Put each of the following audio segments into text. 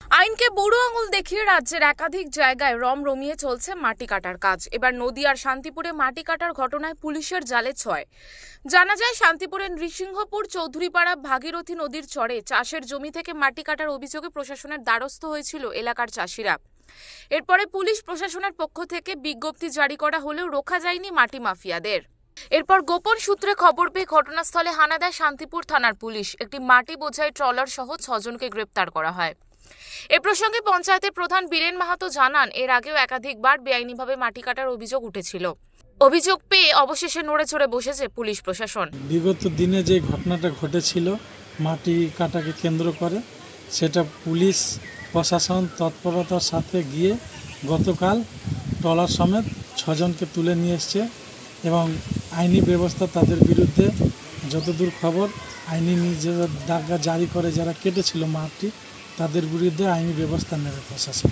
আইনকে বুড়ো আঙুল দেখিয়ে রাজ্যের একাধিক জায়গায় রমিয়ে চলছে মাটি কাটার কাজ। এবার নদিয়ার শান্তিপুরে মাটি কাটার ঘটনায় পুলিশের জালে ছয়। জানা যায়, শান্তিপুরের নৃসিংহপুর চৌধুরীপাড়া ভাগীরথী নদীর চরে চাষের জমি থেকে মাটি কাটার অভিযোগে প্রশাসনের দ্বারস্থ হয়েছিল এলাকার চাষিরা। এরপরে পুলিশ প্রশাসনের পক্ষ থেকে বিজ্ঞপ্তি জারি করা হলেও রোখা যায়নি মাটি মাফিয়াদের। এরপর গোপন সূত্রে খবর পেয়ে ঘটনাস্থলে হানা দেয় শান্তিপুর থানার পুলিশ। একটি মাটি বোঝাই ট্রলার সহ 6 জনকে গ্রেপ্তার করা হয়। এ প্রসঙ্গে পঞ্চায়েতের প্রধান বীরেন মাহাতো জানান, এর আগেও একাধিকবার বেআইনিভাবে মাটি কাটার অভিযোগ উঠেছিল। অভিযোগ পেয়ে অবশেষে নড়ে চড়ে বসেছে পুলিশ প্রশাসন। বিগত দিনে যে ঘটনাটা ঘটেছিল মাটি কাটাকে কেন্দ্র করে, সেটা পুলিশ প্রশাসন তৎপরতার সাথে গিয়ে গতকাল ট্রলার সমেত 6 জনকে তুলে নিয়ে এসছে এবং আইনি ব্যবস্থা তাদের বিরুদ্ধে যতদূর খবর আইনি দাগা জারি করে যারা কেটেছিল মাটি, তাদের বিরুদ্ধে আইনি ব্যবস্থা নেবে প্রশাসন।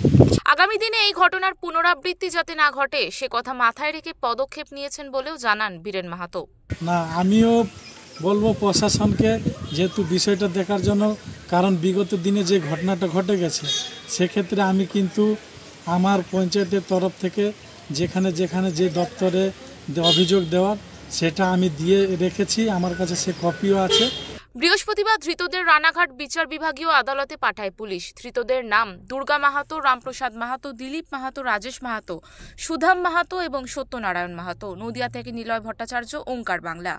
আগামী দিনে এই ঘটনার পুনরাবৃত্তি যাতে না ঘটে সে কথা মাথায় রেখে পদক্ষেপ নিয়েছেন বলেও জানান বীরেন মাহাতো। না, আমিও বলবো প্রশাসনকে, যেহেতু বিষয়টা দেখার জন্য, কারণ বিগত দিনে যে ঘটনাটা ঘটে গেছে সেক্ষেত্রে আমি কিন্তু আমার পঞ্চায়েতের তরফ থেকে যেখানে যেখানে যে দপ্তরে অভিযোগ দেওয়ার সেটা আমি দিয়ে রেখেছি, আমার কাছে সে কপিও আছে। বৃহস্পতিবার ধৃতদের রানাঘাট বিচার বিভাগীয় আদালতে পাঠায় পুলিশ। ধৃতদের নাম দুর্গা মাহাতো, রামপ্রসাদ মাহাতো, দিলীপ মাহাতো, রাজেশ মাহাতো, সুধাম মাহাতো এবং সত্যনারায়ণ মাহাতো। নদিয়া থেকে নিলয় ভট্টাচার্য, ওঙ্কার বাংলা।